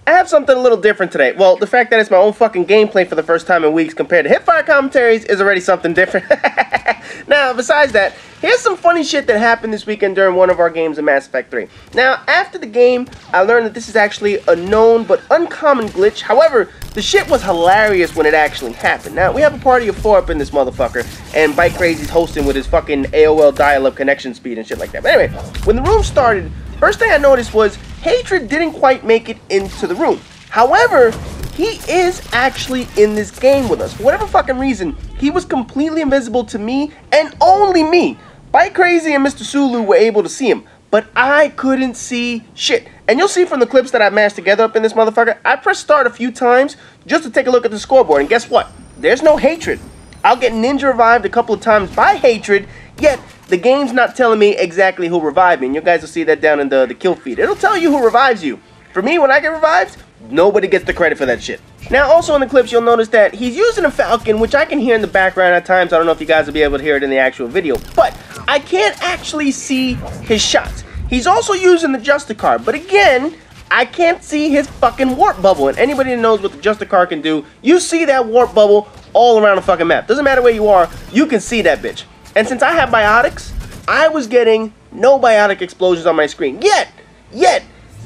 I have something a little different today. Well, the fact that it's my own fucking gameplay for the first time in weeks compared to Hipfire commentaries is already something different. Now, besides that, here's some funny shit that happened this weekend during one of our games in Mass Effect 3. Now, after the game, I learned that this is actually a known but uncommon glitch. However, the shit was hilarious when it actually happened. Now, we have a party of 4 up in this motherfucker, and Bike Crazy's hosting with his fucking AOL dial-up connection speed and shit like that. But anyway, when the room started, first thing I noticed was Haytred didn't quite make it into the room. However, he is actually in this game with us. For whatever fucking reason, he was completely invisible to me and only me. Bike Crazy and Mr. Sulu were able to see him, but I couldn't see shit. And you'll see from the clips that I mashed together up in this motherfucker, I pressed start a few times just to take a look at the scoreboard, and guess what? There's no Haytred. I'll get ninja revived a couple of times by Haytred, yet the game's not telling me exactly who revived me, and you guys will see that down in the kill feed. It'll tell you who revives you. For me, when I get revived, nobody gets the credit for that shit. Now, also in the clips, you'll notice that he's using a Falcon, which I can hear in the background at times. I don't know if you guys will be able to hear it in the actual video, but I can't actually see his shots. He's also using the Justicar, but again, I can't see his fucking warp bubble. And anybody that knows what the Justicar can do, you see that warp bubble all around the fucking map. Doesn't matter where you are, you can see that bitch. And since I have biotics, I was getting no biotic explosions on my screen. Yet,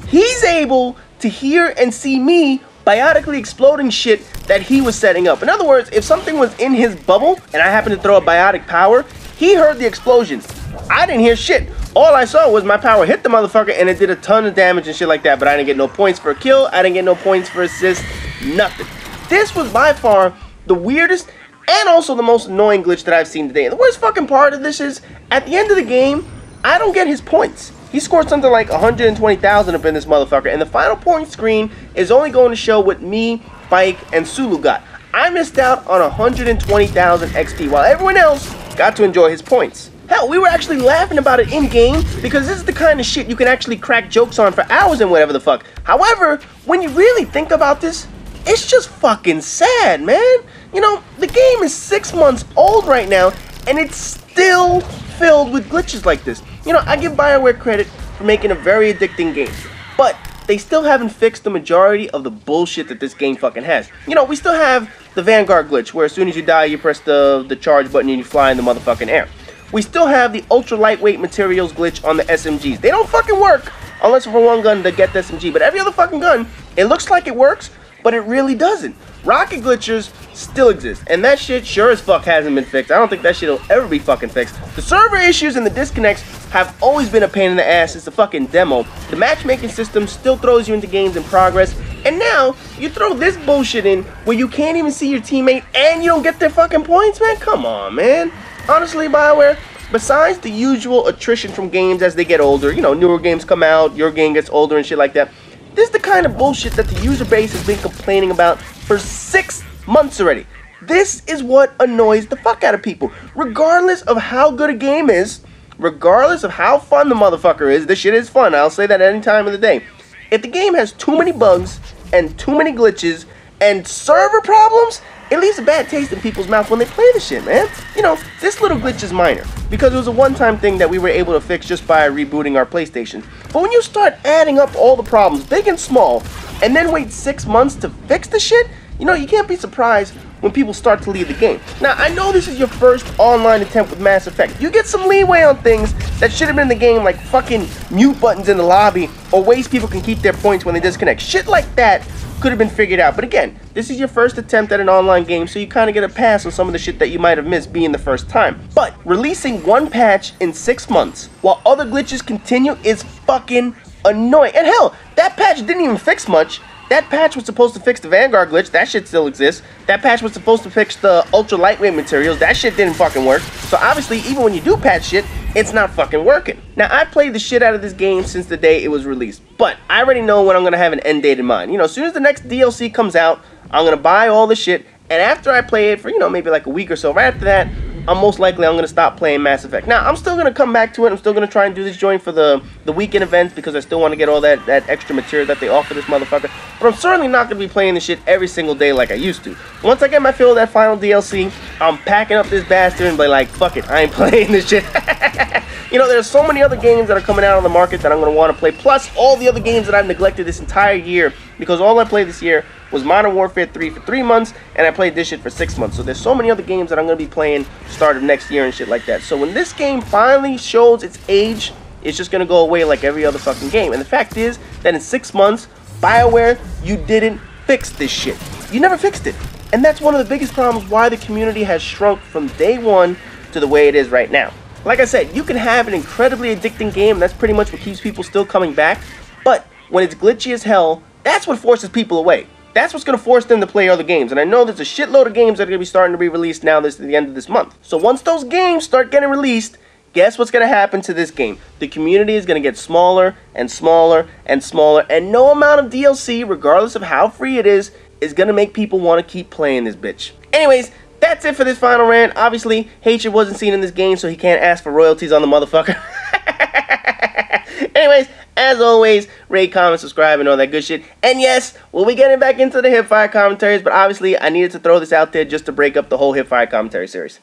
he's able to hear and see me biotically exploding shit that he was setting up. In other words, if something was in his bubble and I happened to throw a biotic power, he heard the explosions. I didn't hear shit. All I saw was my power hit the motherfucker and it did a ton of damage and shit like that, but I didn't get no points for a kill, I didn't get no points for assist, nothing. This was by far the weirdest and also the most annoying glitch that I've seen today. And the worst fucking part of this is, at the end of the game, I don't get his points. He scored something like 120,000 up in this motherfucker, and the final point screen is only going to show what me, Bike, and Sulu got. I missed out on 120,000 XP, while everyone else got to enjoy his points. Hell, we were actually laughing about it in-game, because this is the kind of shit you can actually crack jokes on for hours and whatever the fuck. However, when you really think about this, it's just fucking sad, man. You know, the game is 6 months old right now, and it's still filled with glitches like this. You know, I give BioWare credit for making a very addicting game, but they still haven't fixed the majority of the bullshit that this game fucking has. You know, we still have the Vanguard glitch, where as soon as you die, you press the charge button and you fly in the motherfucking air. We still have the ultra lightweight materials glitch on the SMGs. They don't fucking work unless for one gun to get the SMG, but every other fucking gun, it looks like it works, but it really doesn't. Rocket glitchers still exist, and that shit sure as fuck hasn't been fixed. I don't think that shit will ever be fucking fixed. The server issues and the disconnects have always been a pain in the ass since the fucking demo. The matchmaking system still throws you into games in progress, and now you throw this bullshit in where you can't even see your teammate and you don't get their fucking points, man. Come on, man. Honestly, BioWare, besides the usual attrition from games as they get older, you know, newer games come out, your game gets older and shit like that, this is the kind of bullshit that the user base has been complaining about for 6 months already. This is what annoys the fuck out of people. Regardless of how good a game is, regardless of how fun the motherfucker is, this shit is fun, I'll say that at any time of the day. If the game has too many bugs and too many glitches and server problems, it leaves a bad taste in people's mouth when they play the shit, man. You know, this little glitch is minor, because it was a one-time thing that we were able to fix just by rebooting our PlayStation. But when you start adding up all the problems, big and small, and then wait 6 months to fix the shit, you know, you can't be surprised when people start to leave the game. Now, I know this is your first online attempt with Mass Effect. You get some leeway on things that should have been in the game, like fucking mute buttons in the lobby, or ways people can keep their points when they disconnect. Shit like that could have been figured out. But again, this is your first attempt at an online game, so you kind of get a pass on some of the shit that you might have missed being the first time. But releasing one patch in 6 months while other glitches continue is fucking annoying. And hell, that patch didn't even fix much. That patch was supposed to fix the Vanguard glitch. That shit still exists. That patch was supposed to fix the ultra lightweight materials. That shit didn't fucking work. So obviously, even when you do patch shit, it's not fucking working. Now, I played the shit out of this game since the day it was released, but I already know when I'm gonna have an end date in mind. You know, as soon as the next DLC comes out, I'm gonna buy all the shit, and after I play it for, you know, maybe like a week or so, right after that, I'm gonna stop playing Mass Effect. Now, I'm still gonna come back to it. I'm still gonna try and do this joint for the weekend events, because I still want to get all that extra material that they offer this motherfucker. But I'm certainly not gonna be playing this shit every single day like I used to. Once I get my fill of that final DLC, I'm packing up this bastard and be like, fuck it, I ain't playing this shit. You know, there's so many other games that are coming out on the market that I'm going to want to play, plus all the other games that I've neglected this entire year, because all I played this year was Modern Warfare 3 for 3 months, and I played this shit for 6 months. So there's so many other games that I'm going to be playing start of next year and shit like that. So when this game finally shows its age, it's just going to go away like every other fucking game. And the fact is that in 6 months, BioWare, you didn't fix this shit. You never fixed it. And that's one of the biggest problems why the community has shrunk from day one to the way it is right now. Like I said, you can have an incredibly addicting game, and that's pretty much what keeps people still coming back. But when it's glitchy as hell, that's what forces people away. That's what's going to force them to play other games. And I know there's a shitload of games that are going to be starting to be released now at the end of this month. So once those games start getting released, guess what's going to happen to this game? The community is going to get smaller and smaller and smaller. And no amount of DLC, regardless of how free it is going to make people want to keep playing this bitch. Anyways, that's it for this final rant. Obviously, Haytred wasn't seen in this game, so he can't ask for royalties on the motherfucker. Anyways, as always, rate, comment, subscribe, and all that good shit. And yes, we'll be getting back into the hipfire commentaries, but obviously, I needed to throw this out there just to break up the whole hipfire commentary series.